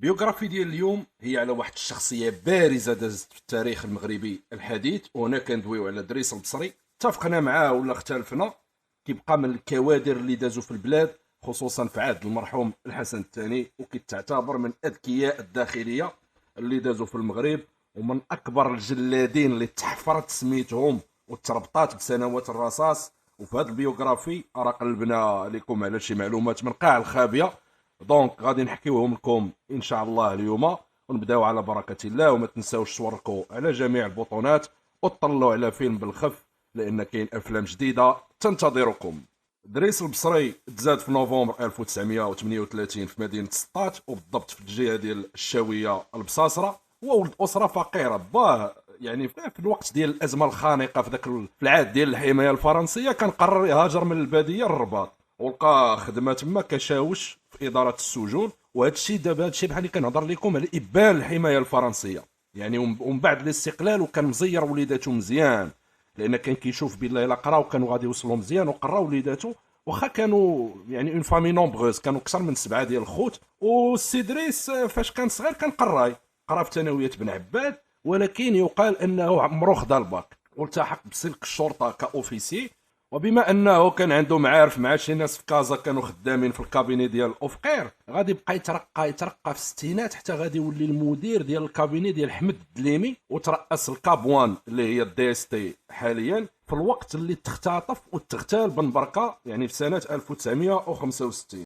البيوغرافي ديال اليوم هي على واحد الشخصية بارزة دازت في التاريخ المغربي الحديث، وهنا كندويو على دريس البصري. اتفقنا معاه ولا اختلفنا، كيبقى من الكوادر اللي دازوا في البلاد، خصوصا في عهد المرحوم الحسن الثاني، وكيتعتبر من اذكياء الداخلية اللي دازوا في المغرب، ومن اكبر الجلادين اللي تحفرت سميتهم وتربطات بسنوات الرصاص. وفي هذا البيوغرافي راه قلبنا لكم على شي معلومات من قاع الخابيه، دونك غادي نحكيوهم لكم ان شاء الله اليوم، ونبداو على بركه الله. وما تنساوش توركوا على جميع البطونات وتطلعوا على فيلم بالخف، لان كاين افلام جديده تنتظركم. دريس البصري تزاد في نوفمبر 1938 في مدينه سطات، وبالضبط في الجهه ديال الشاويه البصاصره. هو ولد اسره فقيره، باه يعني في الوقت ديال الازمه الخانقه في ذاك في العهد ديال الحمايه الفرنسيه، كان قرر يهاجر من الباديه للرباط، ولقى خدمه تما كشاوش في اداره السجون. وهذا الشيء دابا هذا الشيء بحال اللي كنهضر لكم على ابان الحمايه الفرنسيه يعني. ومن بعد الاستقلال وكان مزير وليداتو مزيان، لان كان كيشوف بالله الا قراو كانوا غادي يوصلوا مزيان، وقرا وليداتو واخا كانوا يعني اون فامي نومبغوز، كانوا اكثر من 7 ديال الخوت. والسي دريس فاش كان صغير كان قرا في ثانويه بن عباد، ولكن يقال انه عمرو خدا الباك والتحق بسلك الشرطه كاوفيسي. وبما انه كان عنده معارف مع شي ناس في كازا كانوا خدامين في الكابيني ديال الاوفقير، غادي يبقى يترقى في الستينات حتى غادي يولي المدير ديال الكابيني ديال حمد الدليمي، وترأس الكابوان اللي هي الدي اس تي حاليا، في الوقت اللي تختطف وتغتال بن بركه يعني في سنه 1965.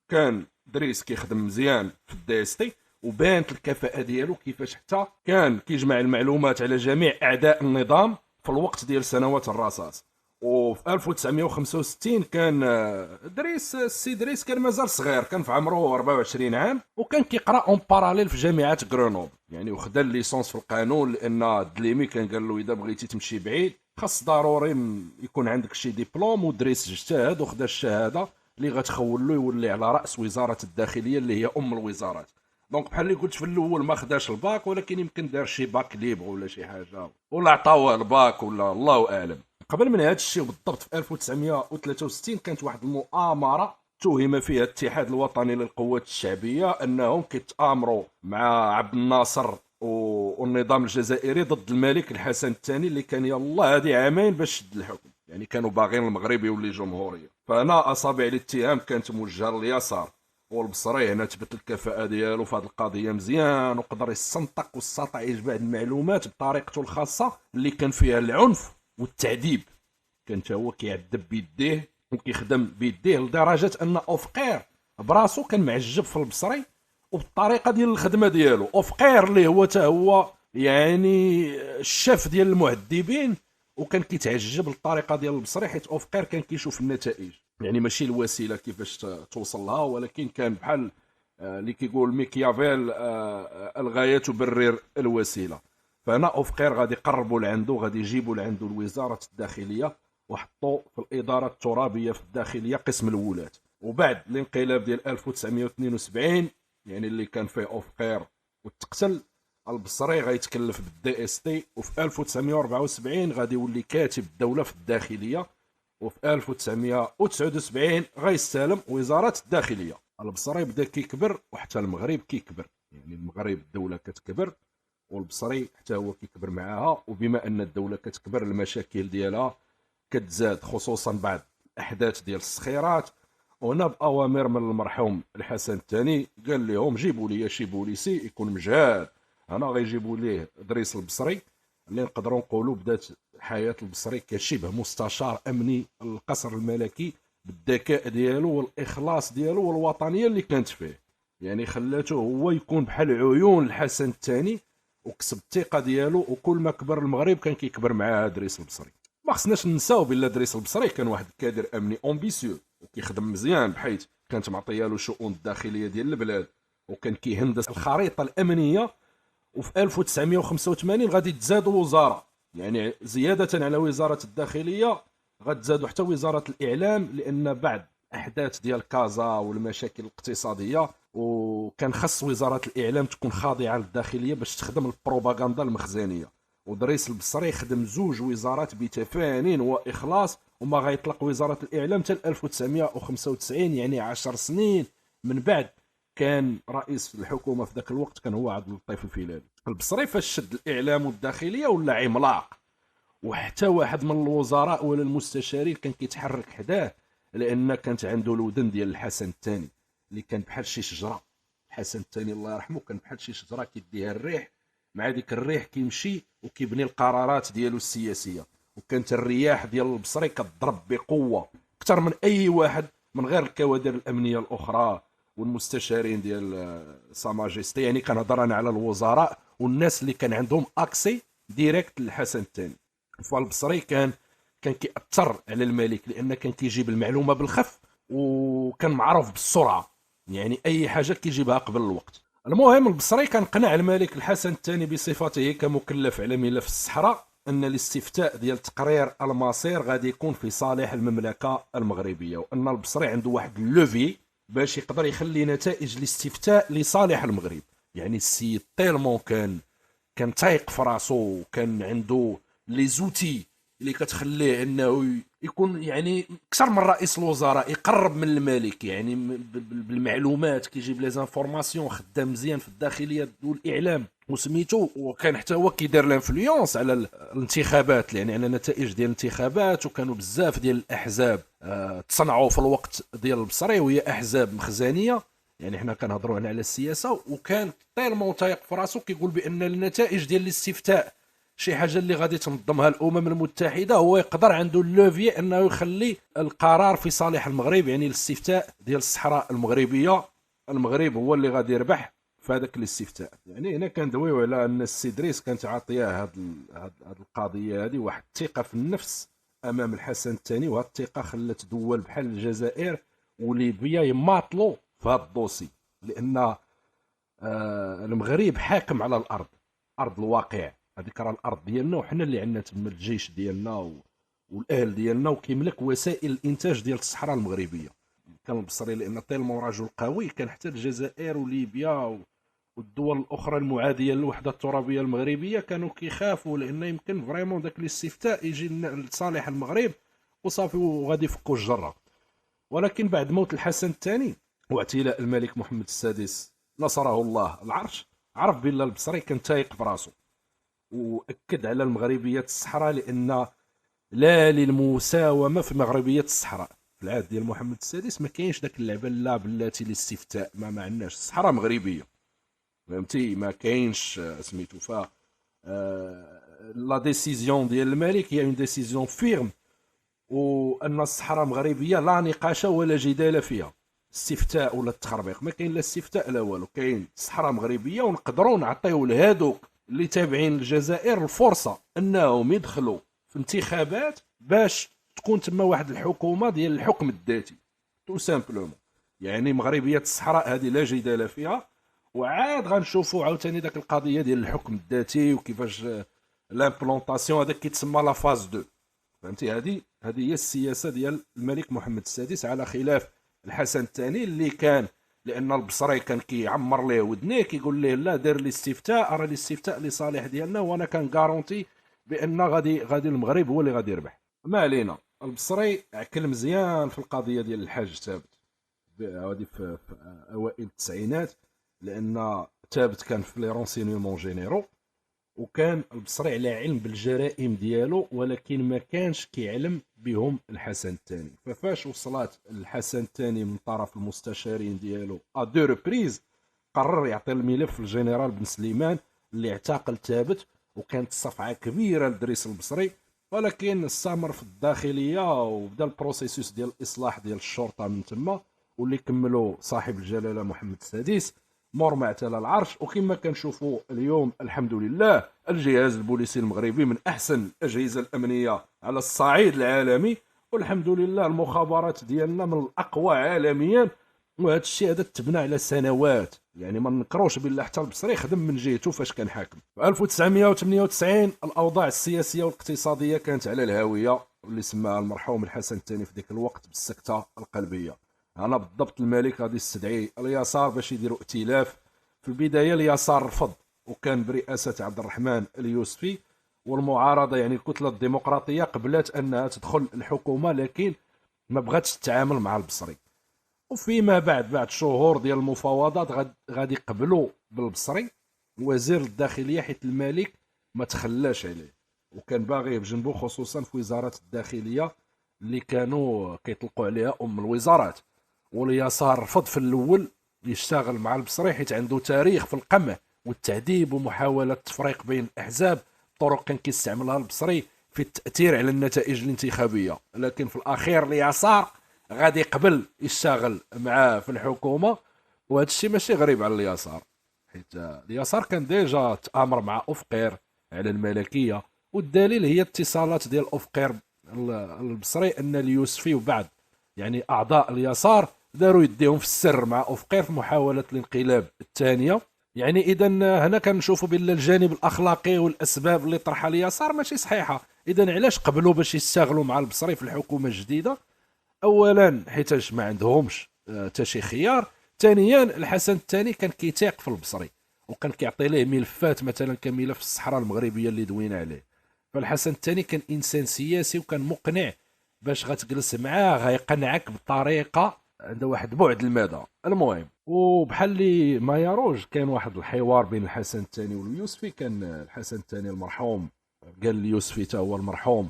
كان دريس كيخدم مزيان في الدي اس تي، وبانت الكفاءه ديالو كيفاش حتى كان كيجمع المعلومات على جميع اعداء النظام في الوقت ديال سنوات الرصاص. وفي 1965 كان السي دريس كان مازال صغير، كان في عمره 24 عام، وكان كيقرا اون باراليل في جامعه غرونوبل يعني، وخدا الليسونس في القانون، لان الدليمي كان قال له اذا بغيتي تمشي بعيد خاص ضروري يكون عندك شي ديبلوم. ودريس اجتهد وخدا الشهاده اللي غتخول له يولي على راس وزاره الداخليه اللي هي ام الوزارات. دونك بحال اللي قلت في الاول ما خداش الباك، ولكن يمكن دار شي باك ليبر ولا شي حاجه، ولا عطاوه الباك، ولا الله اعلم. قبل من هذا الشيء بالضبط في 1963 كانت واحد المؤامره اتهم فيها الاتحاد الوطني للقوات الشعبيه انهم كيتآمروا مع عبد الناصر والنظام الجزائري ضد الملك الحسن الثاني، اللي كان يلا هذه عامين باش شد الحكم يعني، كانوا باغيين المغرب يولي جمهوريه. فهنا اصابع الاتهام كانت موجهه لليسار، والبصري هنا تبت الكفاءه ديالو في هذه القضيه مزيان، وقدر يستنطق ويستطيع يجمع المعلومات بطريقته الخاصه اللي كان فيها العنف والتعذيب. كان حتى هو كيعذب بيديه وكيخدم بيديه، لدرجه ان اوفقير براسو كان معجب في البصري وبالطريقه ديال الخدمه ديالو. اوفقير اللي هو حتى هو يعني الشاف ديال المعذبين، وكان كيتعجب للطريقه ديال البصري، حيت اوفقير كان كيشوف النتائج يعني، ماشي الوسيله كيفاش توصل لها، ولكن كان بحال اللي كيقول ميكيافيل الغايه تبرر الوسيله. فهنا اوفقير غادي يقربوا لعنده، غادي يجيبوا لعنده وزاره الداخليه، وحطوا في الاداره الترابيه في الداخليه قسم الولاة. وبعد الانقلاب ديال 1972 يعني اللي كان فيه اوفقير وتقتل، البصري غيتكلف بالدي اس تي، وفي 1974 غادي يولي كاتب الدوله في الداخليه، وفي 1979 غيستلم وزاره الداخليه. البصري بدا كيكبر وحتى المغرب كيكبر يعني، المغرب الدوله كتكبر والبصري حتى هو كيكبر معاها. وبما ان الدوله كتكبر المشاكل ديالها كتزاد، خصوصا بعد الاحداث ديال السخيرات. وهنا باوامر من المرحوم الحسن الثاني قال لهم جيبوا لي شي بوليسي يكون مجهاد. انا غيجيبوا ليه دريس البصري، اللي نقدروا نقولوا بدات حياه البصري كشبه مستشار امني القصر الملكي، بالذكاء ديالو والاخلاص ديالو والوطنيه اللي كانت فيه يعني، خلاته هو يكون بحال عيون الحسن الثاني، وكسب الثقه ديالو. وكل ما كبر المغرب كان كيكبر معاه دريس البصري. ما خصناش ننساو بلا دريس البصري كان واحد الكادر امني امبيسيو وكيخدم مزيان، بحيث كانت معطيه له شؤون الداخليه ديال البلاد، وكان كيهندس الخريطه الامنيه. وفي 1985 غادي تزادوا الوزاره يعني، زياده على وزاره الداخليه غتزادوا حتى وزاره الاعلام، لان بعد احداث ديال كازا والمشاكل الاقتصاديه، وكان خص وزاره الاعلام تكون خاضعه للداخليه باش تخدم البروباغندا المخزنيه. ودريس البصري خدم زوج وزارات بتفان واخلاص، وما غيطلق وزاره الاعلام حتى 1995 يعني 10 سنين من بعد كان رئيس الحكومه في ذاك الوقت كان هو عبد اللطيف الفيلاني البصري. فاش شد الاعلام والداخليه ولا عملاق، وحتى واحد من الوزراء ولا المستشارين كان كيتحرك حداه، لان كانت عنده الودن ديال الحسن الثاني اللي كان بحال شي شجره. الحسن الثاني الله يرحمه كان بحال شي شجره كيديها الريح، مع ديك الريح كيمشي وكيبني القرارات ديالو السياسيه. وكانت الرياح ديال البصري كتضرب بقوه اكثر من اي واحد من غير الكوادر الامنيه الاخرى والمستشارين ديال ساماجيستي. يعني كنهضر انا على الوزراء والناس اللي كان عندهم اكسي ديريكت للحسن الثاني. فالبصري كان كيأثر على الملك، لان كان كيجيب المعلومه بالخف وكان معروف بالسرعه، يعني اي حاجه كيجيبها قبل الوقت. المهم البصري كان قنع الملك الحسن الثاني بصفته كمكلف على ملف الصحراء ان الاستفتاء ديال تقرير المصير غادي يكون في صالح المملكه المغربيه، وان البصري عنده واحد اللوفي باش يقدر يخلي نتائج الاستفتاء لصالح المغرب. يعني السيد تيلمون كان تايق في راسو، وكان عنده لي زوتي اللي كتخليه انه يكون يعني اكثر من رئيس الوزراء، يقرب من الملك يعني بالمعلومات، كيجيب لي زانفورماسيون، خدام مزيان في الداخليه والاعلام وسميتو. وكان حتى هو كيدير لانفلونس على الانتخابات، يعني على نتائج ديال الانتخابات. وكانوا بزاف ديال الاحزاب تصنعوا في الوقت ديال البصري وهي احزاب مخزنيه، يعني حنا كنهضروا هنا على السياسه. وكان طيلمون تايق في راسو كيقول بان النتائج ديال الاستفتاء شي حاجه اللي غادي تنظمها الامم المتحده، هو يقدر عنده اللوفي انه يخلي القرار في صالح المغرب. يعني الاستفتاء ديال الصحراء المغربيه، المغرب هو اللي غادي يربح في هذاك الاستفتاء. يعني هنا كندويو على ان السيدريس كانت عاطيه هاد القضيه هذه واحد الثقه في النفس امام الحسن الثاني، وهاد الثقه خلت دول بحال الجزائر وليبيا يماطلوا في هذا الدوسي، لان المغرب حاكم على الارض، ارض الواقع. هذيك راه الارض ديالنا، وحنا اللي عندنا تما الجيش ديالنا والاهل ديالنا، وكيملك وسائل الانتاج ديال الصحراء المغربيه. كان البصري لان طيلمون رجل قوي، كان حتى الجزائر وليبيا والدول الاخرى المعاديه للوحده الترابيه المغربيه كانوا كيخافوا، لان يمكن فريمون داك الاستفتاء يجي لصالح المغرب وصافي وغادي يفكوا الجره. ولكن بعد موت الحسن الثاني واعتلاء الملك محمد السادس نصره الله العرش، عرف بان البصري كان تايق في راسو، واكد على المغربيه الصحراء، لان لا للمساومه في مغربيه الصحراء. في العهد ديال محمد السادس ما كاينش داك اللعبه لا بلاتي الاستفتاء، ما عندناش الصحراء مغربيه، فهمتي؟ ما كاينش سميتو. ف لا ديسيزيون ديال الملك هي اون ديسيزيون فيرم، وان الصحراء مغربيه لا نقاش ولا جدال فيها. استفتاء ولا التخربيق ما كاين، لا استفتاء لا والو، كاين الصحراء مغربيه. ونقدروا نعطيو لهادوك اللي تابعين الجزائر الفرصه انهم يدخلوا في انتخابات باش تكون تما واحد الحكومه ديال الحكم الذاتي تو سامبلومون. يعني مغربيه الصحراء هذه لا جدال فيها. وعاد غنشوفوا عاوتاني داك القضيه ديال الحكم الذاتي وكيفاش لامبلونطاسيون، هذاك كيتسمى لا فاز 2، فهمتي؟ هذه هي السياسه ديال الملك محمد السادس، على خلاف الحسن الثاني اللي كان، لان البصري كان كيعمر ليه ودنيه، كيقول ليه لا دير الاستفتاء، ارى الاستفتاء لصالح ديالنا، وانا كان غارونتي بان غادي المغرب هو اللي غادي يربح. ما علينا. البصري عكل مزيان في القضيه ديال الحاج ثابت هذه في اوائل التسعينات، لان ثابت كان في لي رونسينيمون جينيرو، وكان البصري على علم بالجرائم ديالو، ولكن ما كانش كيعلم بهم الحسن الثاني. ففاش وصلت الحسن الثاني من طرف المستشارين ديالو دو ريبريز، قرر يعطي الملف للجنرال بن سليمان اللي اعتقل ثابت. وكانت صفعه كبيره لدريس البصري، ولكن استمر في الداخليه وبدا البروسيسوس ديال الاصلاح ديال الشرطه من تما، واللي كملوا صاحب الجلاله محمد السادس مور ما اعتلى العرش. وكما كنشوفوا اليوم الحمد لله الجهاز البوليسي المغربي من احسن الاجهزه الامنيه على الصعيد العالمي، والحمد لله المخابرات ديالنا من الاقوى عالميا. وهذا الشيء هذا تبنى على سنوات، يعني ما نكروش بالله حتى البصري خدم من جهته فاش كان حاكم. في 1998 الاوضاع السياسيه والاقتصاديه كانت على الهاويه، واللي سماها المرحوم الحسن الثاني في ذاك الوقت بالسكته القلبيه. انا بالضبط الملك غادي يستدعي اليسار باش يديروا ائتلاف. في البدايه اليسار رفض، وكان برئاسه عبد الرحمن اليوسفي، والمعارضه يعني الكتله الديمقراطيه قبلت انها تدخل الحكومه، لكن ما بغاتش تتعامل مع البصري. وفيما بعد شهور ديال المفاوضات غادي يقبلوا بالبصري وزير الداخليه، حيت الملك ما تخلاش عليه وكان باغيه بجنبه، خصوصا في وزاره الداخليه اللي كانوا كيطلقوا عليها ام الوزارات. واليسار رفض في الاول يشتغل مع البصري حيت عنده تاريخ في القمع والتعذيب ومحاوله التفريق بين الاحزاب، طرق كان كيستعملها البصري في التاثير على النتائج الانتخابيه. لكن في الاخير اليسار غادي يقبل يشتغل معاه في الحكومه، وهذا الشيء ماشي غريب على اليسار، حيت اليسار كان ديجا تآمر مع أفقير على الملكيه، والدليل هي اتصالات ديال أفقير البصري ان اليوسفي وبعض يعني اعضاء اليسار داروا يديهم في السر مع أفقير في محاوله الانقلاب الثانيه. يعني اذا هنا كنشوفوا بان الجانب الاخلاقي والاسباب اللي طرحها اليسار ماشي صحيحه. اذا علاش قبلوا باش يشتغلوا مع البصري في الحكومه الجديده؟ اولا حيتاش ما عندهمش حتى شي خيار، ثانيا الحسن الثاني كان كيتيق في البصري وكان كيعطي ليه ملفات مثلا كملف الصحراء المغربيه اللي دوينا عليه. فالحسن الثاني كان انسان سياسي وكان مقنع، باش غتجلس معاه غيقنعك بطريقه عندها واحد بعد المدى. المهم وبحال اللي ما يروج كان واحد الحوار بين الحسن الثاني واليوسفي، كان الحسن الثاني المرحوم قال اليوسفي تا هو المرحوم،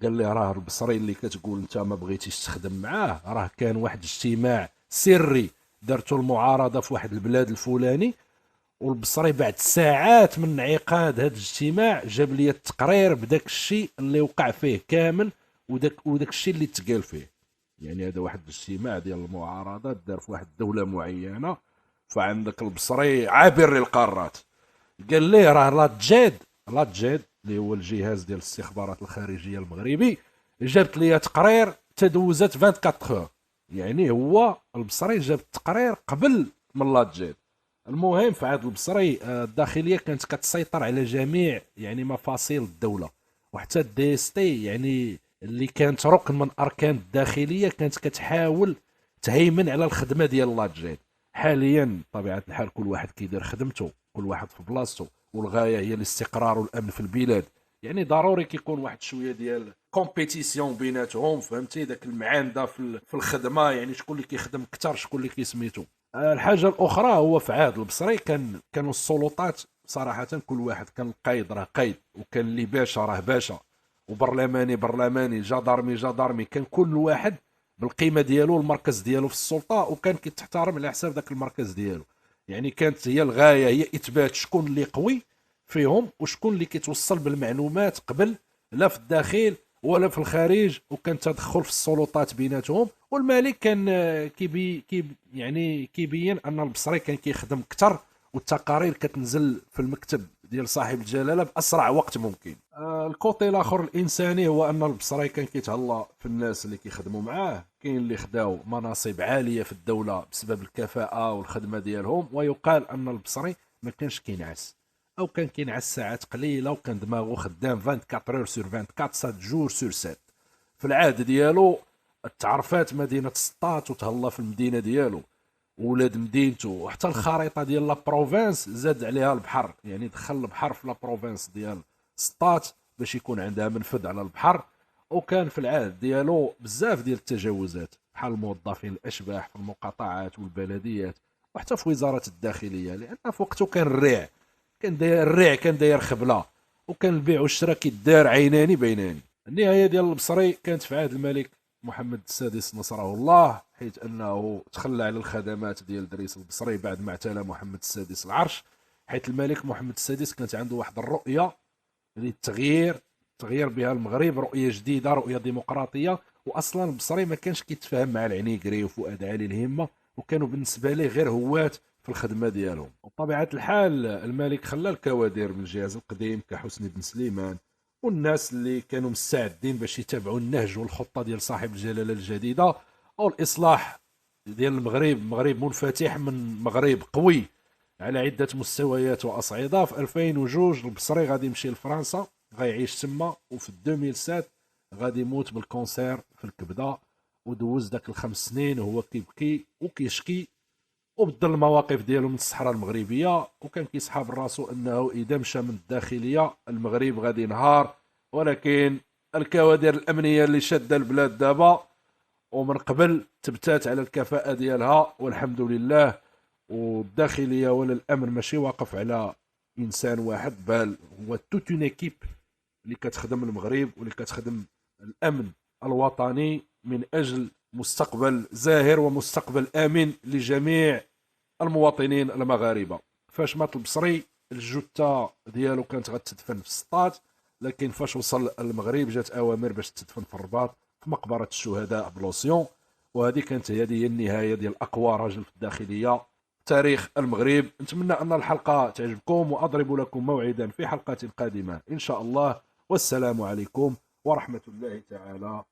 قال لي راه البصري اللي كتقول انت ما بغيتيش تخدم معاه راه كان واحد اجتماع سري درتو المعارضه في واحد البلاد الفلاني، والبصري بعد ساعات من انعقاد هذا الاجتماع جاب لي التقرير بداك الشيء اللي وقع فيه كامل وداك الشيء اللي تقال فيه. يعني هذا واحد الاجتماع ديال المعارضات دار في واحد الدوله معينه، فعندك البصري عابر للقارات. قال ليه راه لا تجاد اللي هو الجهاز ديال الاستخبارات الخارجيه المغربي جابت لي تقرير تدوزت 24 اور، يعني هو البصري جاب التقرير قبل من لا تجاد. المهم في عهد البصري الداخليه كانت كتسيطر على جميع يعني مفاصل الدوله، وحتى الدي اس تي يعني اللي كانت ركن من اركان الداخليه كانت كتحاول تهيمن على الخدمه ديال لا تجاد. حاليا بطبيعه الحال كل واحد كيدير خدمته، كل واحد في بلاصتو، والغايه هي الاستقرار والامن في البلاد. يعني ضروري كيكون واحد شويه ديال كومبيتيسيون بيناتهم، فهمتي داك المعانده في الخدمه، يعني شكون اللي كيخدم اكثر شكون اللي كيسميتو. الحاجه الاخرى هو في عهد البصري كانوا السلطات صراحه كل واحد كان القايد راه قايد، وكان اللي باشا راه باشا، وبرلماني برلماني، جدارمي جدارمي، كان كل واحد بالقيمه ديالو المركز ديالو في السلطه، وكان كيتحترم على حساب ذاك المركز ديالو. يعني كانت هي الغايه هي اثبات شكون اللي قوي فيهم وشكون اللي كيتوصل بالمعلومات قبل، لا في الداخل ولا في الخارج، وكان تدخل في السلطات بيناتهم. والملك كان يعني كيبين ان البصري كان كيخدم اكثر، والتقارير كتنزل في المكتب ديال صاحب الجلاله باسرع وقت ممكن. الكوتي الاخر الانساني هو ان البصري كان كيتهلا في الناس اللي كيخدموا معاه، كاين اللي خداو مناصب عاليه في الدوله بسبب الكفاءه والخدمه ديالهم، ويقال ان البصري ما كانش كينعس او كان كينعس ساعات قليله، وكان دماغه خدام 24 اور سور 24 7 جور سور 7. في العهد ديالو تعرفات مدينه سطات وتهلا في المدينه ديالو ولاد مدينته، وحتى الخريطه ديال لا بروفانس زاد عليها البحر، يعني دخل البحر في لا بروفانس ديال سطات باش يكون عندها منفذ على البحر. وكان في العهد ديالو بزاف ديال التجاوزات بحال الموظفين الاشباح في المقاطعات والبلديات، وحتى في وزاره الداخليه، لان في وقته كان الريع كان داير خبله، وكان البيع والشراء كيدار عيناني بيناني. النهايه ديال البصري كانت في عهد الملك محمد السادس نصره الله، حيث انه تخلى على الخدمات ديال دريس البصري بعد ما اعتلى محمد السادس العرش. حيث الملك محمد السادس كانت عنده واحد الرؤيه للتغيير، تغيير بها المغرب، رؤيه جديده، رؤيه ديمقراطيه. واصلا البصري ما كانش كيتفاهم مع العنيقري وفؤاد علي الهمه، وكانوا بالنسبه ليه غير هوات في الخدمه ديالهم. وبطبيعه الحال الملك خلى الكوادر من الجهاز القديم كحسني بن سليمان والناس اللي كانوا مستعدين باش يتابعوا النهج والخطه ديال صاحب الجلاله الجديده، او الاصلاح ديال المغرب منفتح من مغرب قوي على عده مستويات واصعده. في 2002 البصري غادي يمشي لفرنسا، غيعيش تما، وفي 2007 غادي يموت بالكونسير في الكبده، ودوز داك الخمس سنين وهو كيبكي وكيشكي وبدل المواقف ديالو من الصحراء المغربيه، وكان كيسحاب راسو انه اذا مشى من الداخليه المغرب غادي ينهار. ولكن الكوادر الامنيه اللي شاده البلاد دابا ومن قبل تبتات على الكفاءة ديالها والحمد لله. والداخلية ولا الأمن ماشي واقف على إنسان واحد، بل هو توت اون ايكيب اللي كتخدم المغرب واللي كتخدم الأمن الوطني من أجل مستقبل زاهر ومستقبل آمن لجميع المواطنين المغاربة. فاش مات البصري الجثة ديالو كانت غتدفن في السطات، لكن فاش وصل المغرب جات أوامر باش تدفن في الرباط في مقبرة الشهداء بلوسيون. وهذه كانت هي النهاية ديال أقوى رجل في الداخلية تاريخ المغرب. نتمنى أن الحلقة تعجبكم، وأضرب لكم موعدا في حلقة قادمة إن شاء الله. والسلام عليكم ورحمة الله تعالى